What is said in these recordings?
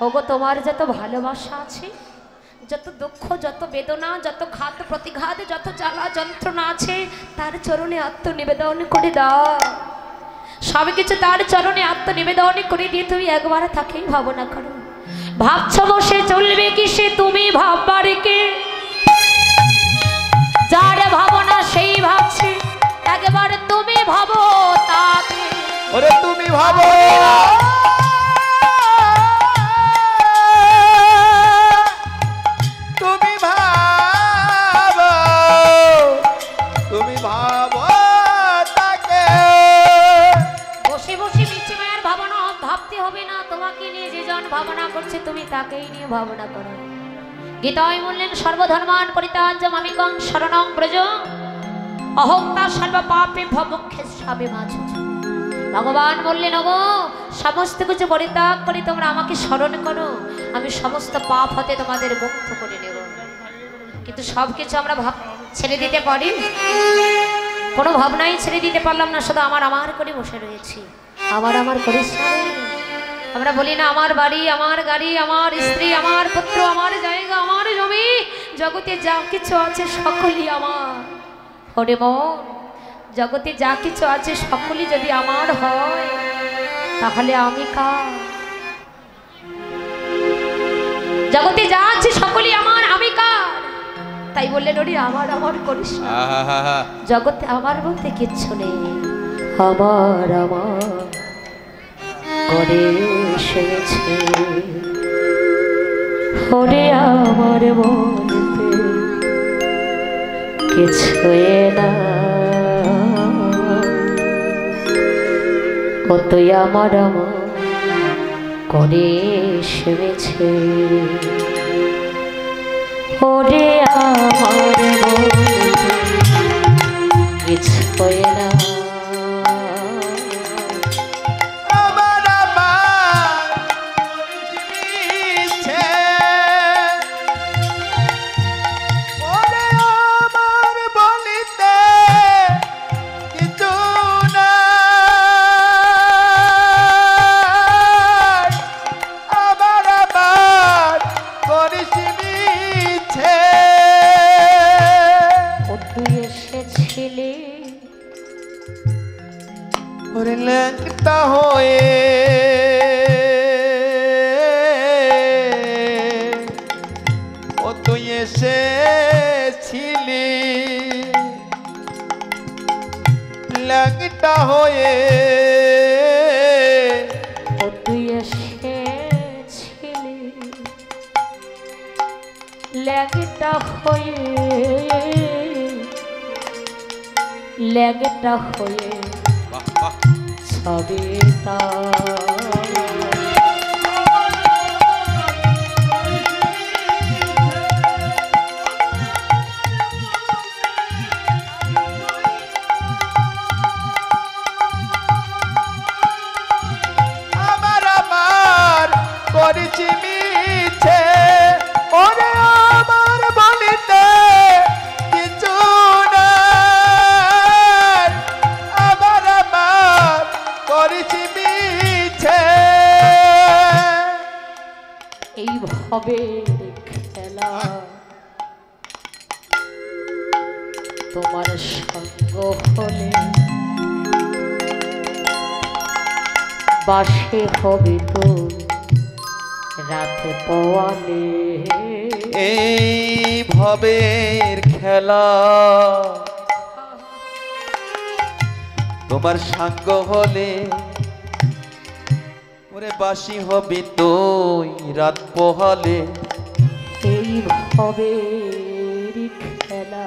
ওগো তোমার যত ভালোবাসা আছে, যত দুঃখ, যত বেদনা, যত ঘাত প্রতিঘাত, যত জ্বালা যন্ত্রণা আছে, তার চরণে আত্মনিবেদন করে দাও। সব কিছু তার চরণে আত্মনিবেদন করে দিয়ে তুমি একবার তাকেই ভাবনা করো। ভাবছ বসে চলবে কি সে, তুমি ভাববার কে? যার ভাবনা সেই ভাবছে, একবার তুমি ভাবো তাকে। ওরে তুমি ভাবো, তুমি ভাবো, তুমি ভাবো তাকে। বসে বসে মিছে মায়ের ভাবনা ভাবতে হবে না, তোমাকে নিয়ে যে জন ভাবনা করছে তুমি তাকেই নিয়ে ভাবনা করো। গীতায় বললেন সর্বধর্মান পরিত্যাজ্য মামিকং শরণং ব্রজ অহংতা সর্ব পাপে ভবক্ষেসামি মাঝুজ। ভগবান বললেন ওগো সমস্ত কিছু পরিত্যাগ করে তোমরা আমাকে স্মরণ করো, আমি সমস্ত পাপ হতে তোমাদের মুক্ত করে নেব। কিন্তু সব কিছু আমরা ছেড়ে দিতে পারি? কোনো ভাবনাই ছেড়ে দিতে পারলাম না, শুধু আমার আমার করে বসে রয়েছি। আমার করিস না। আমরা বলি না আমার বাড়ি, আমার গাড়ি, আমার স্ত্রী, আমার পুত্র, আমার জায়গা, আমার জমি, জগতে যা কিছু আছে সকলই আমার। ওরে মন, জগতে যা কিছু আছে সকলই যদি আমার হয়, তাহলে আমি কার? জগতে যা আছে সকলই আমার, আমি কার? তাই বললেন ওরে আমার করিস না। জগতে আমার বলতে কিচ্ছু নেই, আমার করে এসেছে। ওরে আমার বলতে কিছুই না, কতই আমার করে এসেছে। ওরে আমার বলতে কিছুই না, ল্যাংটা হয়ে ও তুই এসেছিলি, ল্যাংটা হয়ে ও তুই এসেছিলি, ল্যাংটা হয়ে, ল্যাংটা হয়ে সবিতা। আমার করেছি মিছে, ওরে আমার বলিতে কিছু নাই, আমার করেছি মিছে। এই ভবের খেলা তোমার সঙ্গ হলে বাসে হবে তো রাতে পওয়ালে। এই ভবের খেলা তোমার সাঙ্গ হলে ওরে বাসি হবে তুই রাত পোহালে। এই ভবের খেলা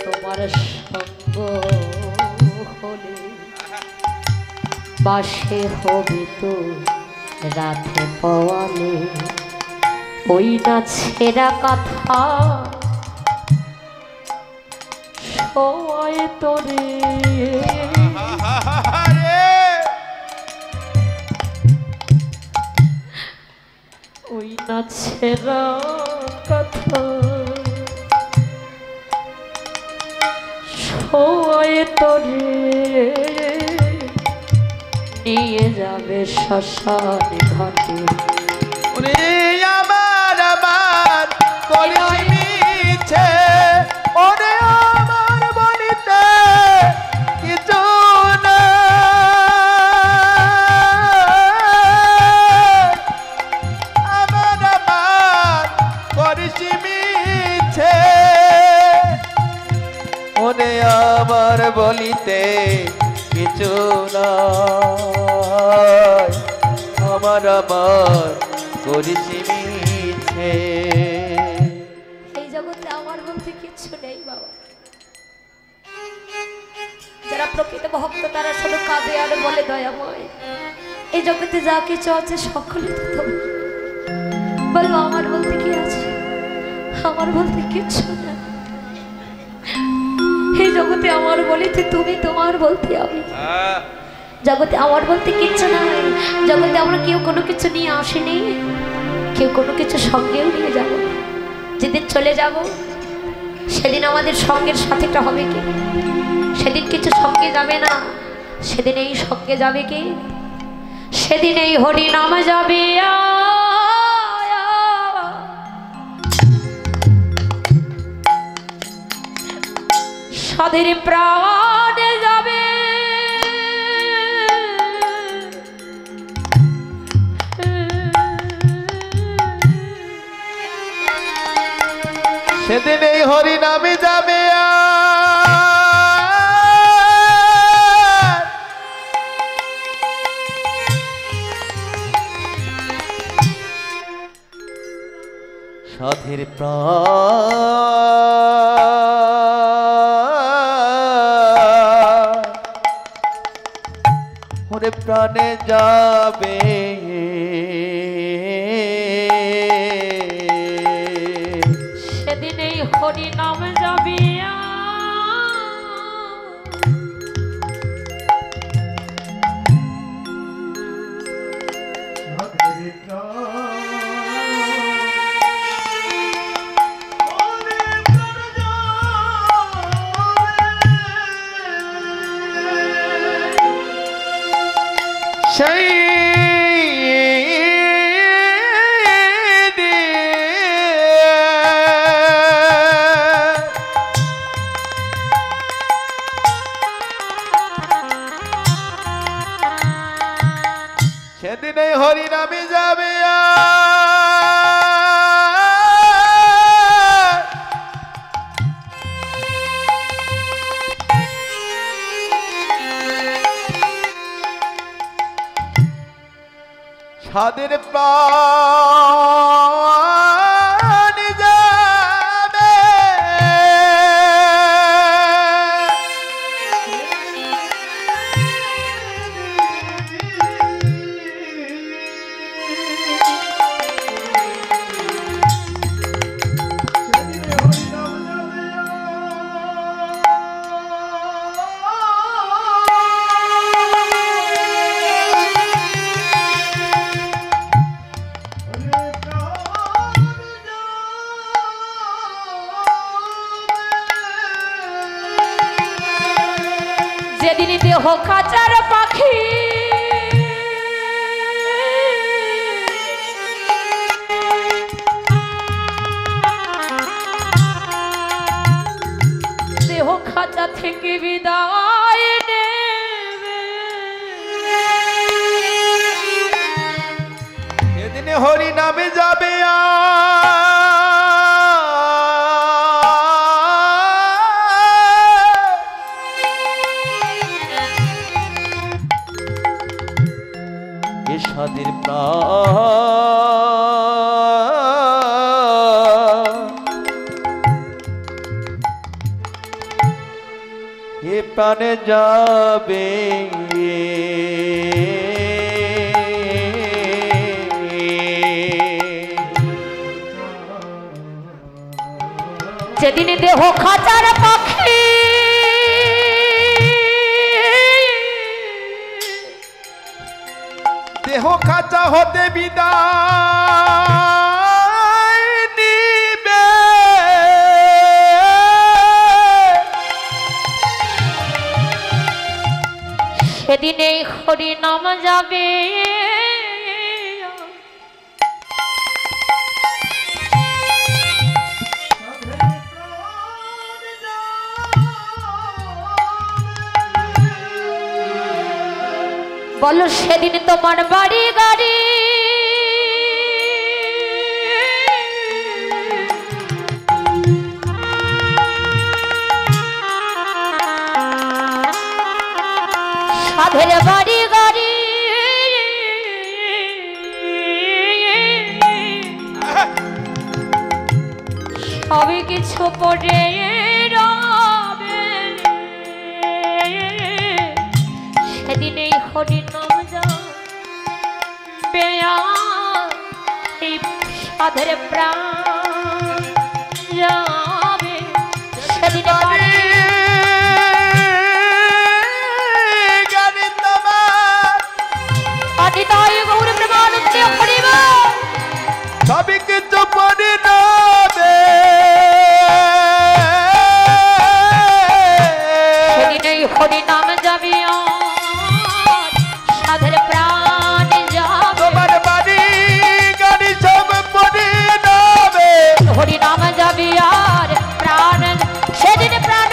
তোমার সঙ্গ হলে বাসে হবে তো রাতে পওয়ালে। ওই না ছেঁড়া কথা সবাই তোরে, ওই না ছেঁড়া কথা হয়ে তোরে নিয়ে যাবে শ্মশান ঘাটে। ওরে আমার আমার করিস মিছে, ওরে আমার বলিতে কিছু না। আমার আমার করিস মিছে, ওরে আমার বলিতে কিছু নাই। আমার আমার করিস মিছে। এই জগতে আমার বলতে কিচ্ছু নেই বাবা। যারা প্রকৃত ভক্ত তারা শুধু কাঁদে আর বলে দয়াময়। এই জগতে যা কিছু আছে সকলে তো তোমার। বলো আমার বলতে কি আছে? আমার বলতে কিচ্ছু না। এই জগতে আমার বলিতে তুমি, তোমার বলতে আমি। জগতে আমার বলতে কিচ্ছু নাই। জগতে আমরা কেউ কোনো কিছু নিয়ে আসিনি, কেউ কোনো কিছু সঙ্গেও নিয়ে যাব না। যেদিন চলে যাব সেদিন আমাদের সঙ্গের সাথীটা হবে কি? সেদিন কিছু সঙ্গে যাবে না, সেদিন এই সঙ্গে যাবে কি? সেদিন এই হরি নাম যাবে। সাধের প্রাণ যাবে। সেদিন এই হরি নামে যাবে। সাধের প্রাণ ওরে প্রাণে যাবে। সেদিন এই হরি নাম যাবে। সেই সেদিন এই হরি নামে যাবে। সাধের প্রাণ যাবে। যেদিন দেহ খাঁচার পাখি দেহ খাঁচা থেকে বিদায় নেবে। সেদিন হরি নামে যাবে। সাধের প্রাণ এ প্রাণে যাবে। যেদিন দেহ খাঁচার পাখি দেহ খাঁচা হতে বিদায় নিবে। সেদিন এই হরি নাম যাবে বলো সেদিন তোমার বাড়ি গাড়ি সাধের বাড়ি গাড়ি সবই কিছু পড়ে রবে সেদিন এই হরি নাম যাবে এই সাধের প্রাণ যাবে সেদিন অনিতায় গৌর প্রেমানন্দে হরিবল সবই কিছু পরিণামে সেদিন এই হরি নাম যাবে সাধের প্রাণ যাবে তোমার বাড়ি গাড়ি সব পরিণামে হরি নাম যাবে আর প্রাণ সেদিন প্রাণ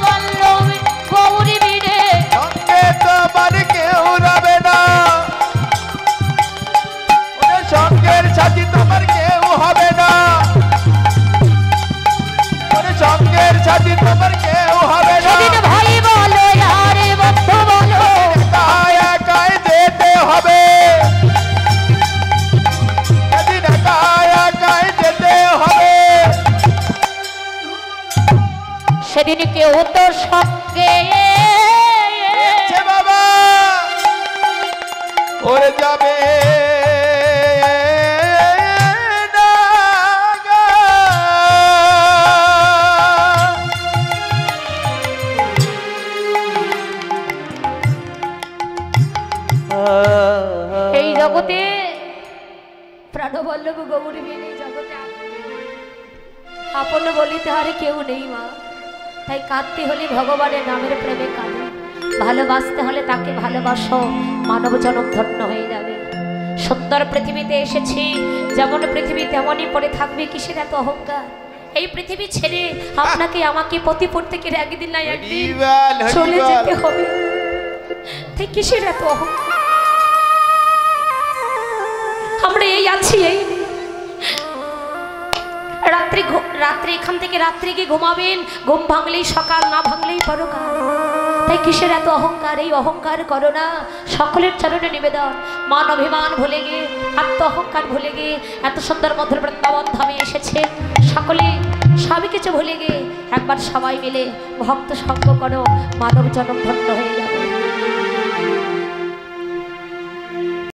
বল্লভী গৌরী বীরে সঙ্গে তোমার কেউ রবে না ওরে সঙ্গের সাথী তোমার কেউ হবে না ওরে সঙ্গের সাথী তোমার কেউ হবে না সেদিন ভাই বলো আরে বন্ধু বলো একাই একাই যেতে হবে সেদিন একাই একাই যেতে হবে সেদিন কেউ তো সঙ্গে সে বাবা ওরে যাবে না গা। এই জগতে প্রাণবল্লভ গৌরী বীর এই জগতে আপন বলিতে হারে কেউ নেই মা তাই কাঁদতে হলে ভগবানের নামের প্রেমে কাঁদো ভালোবাসতে হলে তাকে ভালোবাসো মানব জনম ধন্য হয়ে যাবে সুন্দর পৃথিবীতে এসেছি যেমন পৃথিবী তেমনই পড়ে থাকবে কিসের এত অহংকার এই পৃথিবী ছেড়ে আপনাকে আমাকে পতিপুর থেকে একদিন না একদিন হরিবল, চলে হরিবল। যেতে হবে তাই কিসের এত অহংকার আমরা এই আছি এই নেই। রাত্রি এখান থেকে রাত্রি গিয়ে ঘুমাবেন ঘুম ভাঙলেই সকাল না ভাঙলেই পরকাল তাই কিসের এত অহংকার এই অহংকার করো না সকলের চরণে নিবেদন মান অভিমান ভুলে গিয়ে আত্ম অহংকার ভুলে গিয়ে এত সুন্দর মধুর বৃন্দাবন ধামে এসেছে সকলে সবই কিছু ভুলে গিয়ে একবার সবাই মিলে ভক্ত সঙ্গ করো মানব জনম ধন্য হয়ে যাবে